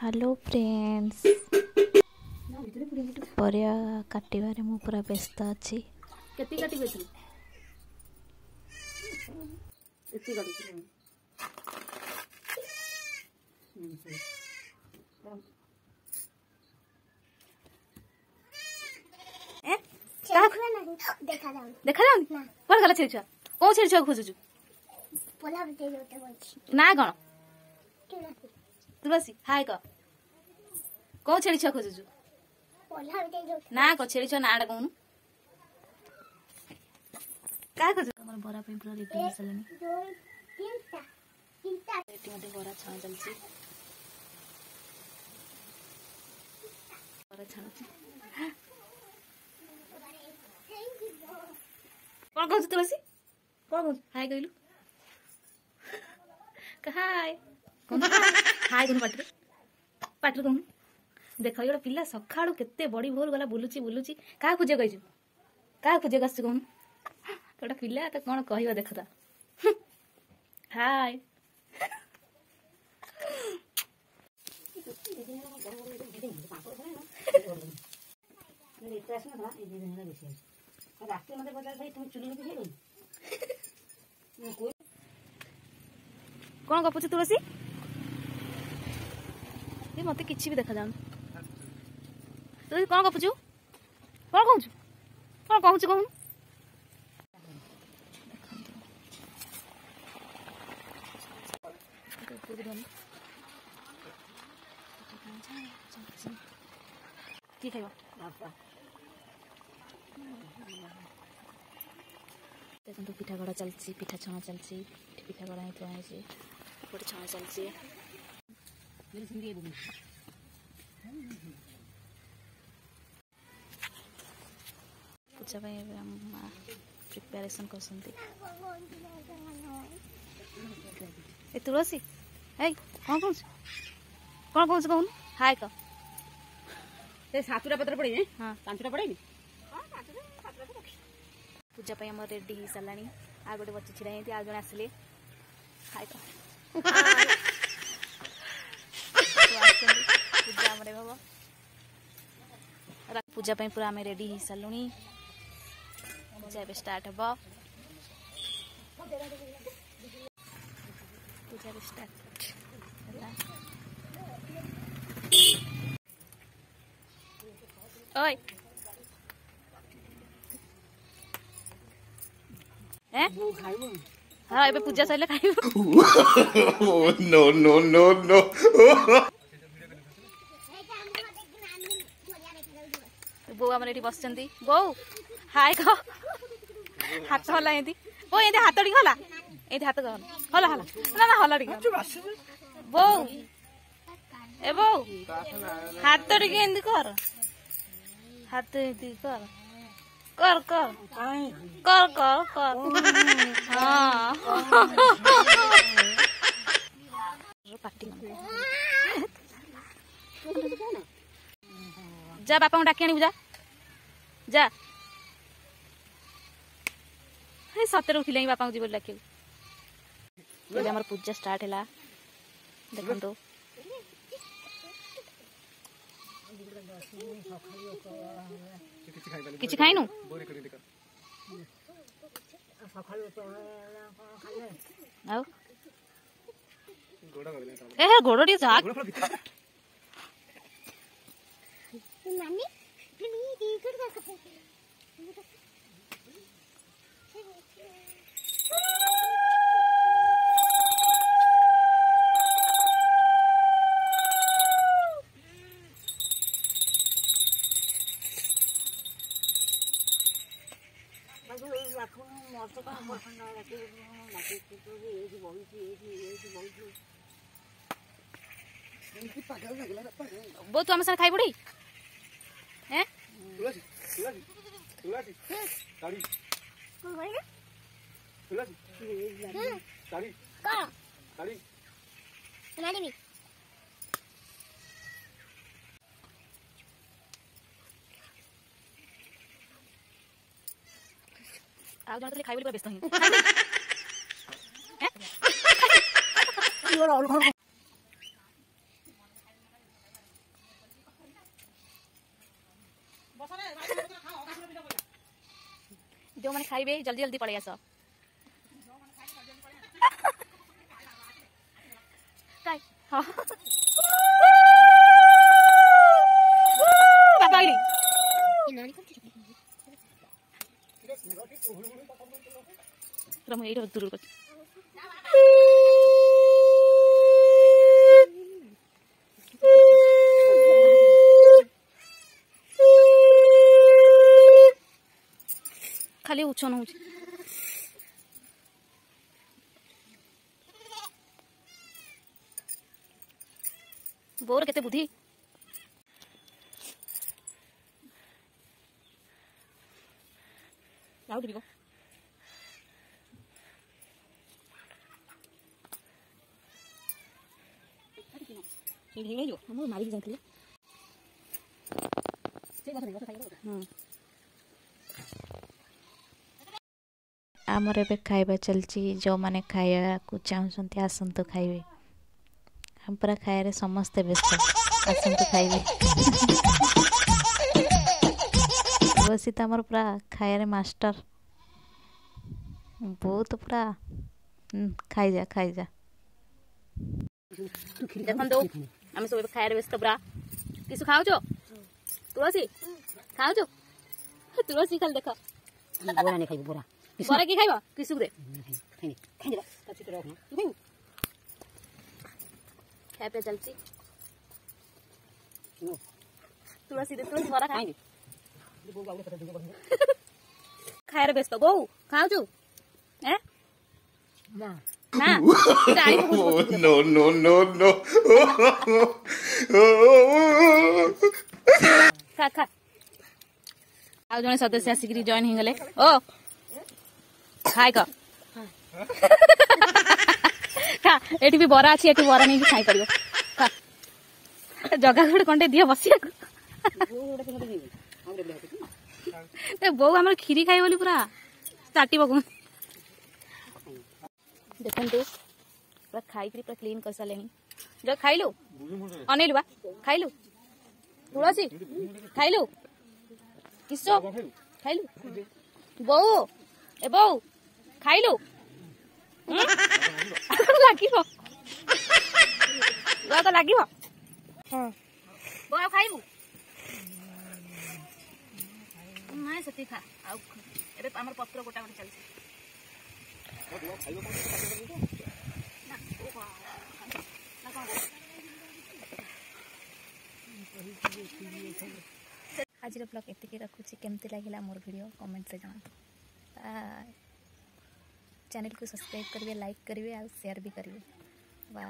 Hello friends, परिया काटिबारे मु पूरा व्यस्त अच्छी। केती काटी बेथि एती काटी ए देखा जाउन कोन गला छेड़ छुआ कोन छेड़ छुआ खोजु पोला बते जोते बोलछि ना कोन तुलसी तुलसी हाय को कोन छेड़ छुआ खोजु पोला बते जोते ना को छेड़ छुआ नाडा कोन का खोजु हमर बरा पे पूरा रेडी चलनी दो तीनटा रेडी मते बरा छान चलछि बरा छान कोन कहू तुलसी कोन कहू हाय कहलु हाय कोन हाय कोन पाटरे कोन देख ये पिला सखाळु केते बड़ी भोर गला बुलुची का खोजे कहजु का खोजे गस कोन गोटा पिला त कोन कहइबा देखता हाय कौन गपुच तुलसी ये मत कि भी देखा जाऊन तुलसी कौन गपुचु कौन कहूँ कहूँ कि खाइबा देखो पिठा गड़ा चलती पिठा छणा चलती पिठा गड़ा ही थोड़ी गोटे छणा चलती पूजा प्रिपेरेसन कर तुलसी ए कौन कहूँ हाय का सातुटा पत्र पड़े हाँ पांचटा पड़े पूजा पे हम रेडी हो सारा आ गोटे बच्चे छिड़ा होती आज जन आसिले हाय का पूजा हम पूजा पे पूरा आम रेडी हो सारू पूजा ए स्टार्ट हम पूजा स्टार्ट ओए हाँ ए पूजा सर खाइब नो नो नो नो बो आम बस बो हाय कह हाथ हला बो ये हाथ टी हला ये हाथ हला हला ना ना हला टी बो ए बो हाथ टी कर हाथ कर कर कर कर कर कर हाँ पार्टी जा बापा को डाकी आनी जा सतरे उठिले बापा को जीवन डाक आम पूजा स्टार्ट है देखो किसी खाइनु गोड़ टी जा नानी नी कर बो तू आम साथ खाई पड़ी हैं आ जण खाई व्यस्त जो मैंने खाइबे जल्दी जल्दी पड़े आस दूर कर खाली उछन हो बोर केते बुद्धि लाउ दिबो ठीक है जो हम मारी जाते आमर एबे खाइबा चलची जो माने खाइबा को चाहछंती आसंतु खाइबे हम पूरा खाए समस्ते व्यस्त आसंतु खाइबे बसी तो आमर पूरा खाए मास्टर बहुत पूरा खाई जा देखन दो हम सब खाए व्यस्त पूरा किसु खाओ छो तुलसी खाओ छो तुलसी खाल देख बोरा नहीं खाइबो बोरा बोरा की खाइबो किसु दे खाइ दे तछि तो रखना तू खाए पे चलची नो तुलसी दे तुलसी बोरा खाई बो गाउले पता दे खाए व्यस्त गो खाओ छो हैं ना ना डाई बहुत No, no, no, no. खा खा आउ जने सदस्य आसिक जॉइन हो गले ओ खाए का खा एठी भी बरा अछि एठी बरा नहीं खाई परियो खा जगह गुड कंटे दियो बसिया ते बो हमर खीरी खाई बोली पूरा चाटी बगु देखन तो पूरा खाई पूरा क्लीन कर सालेनी जो खाइलु अनिल बा खाइलु तुलसी खाइलु किसो खाइलु बो ए बो खाइलु लागिबो तो लागिबो हां बो खाइबु नाइ सती खा आ एबे हमर पत्र गोटा गोटा चलछि आज ब्लॉग एतिक रखुची केमती लगिला मोर वीडियो कमेंट से जनातु चैनल को सब्सक्राइब करिए लाइक करिए और शेयर भी करिए बा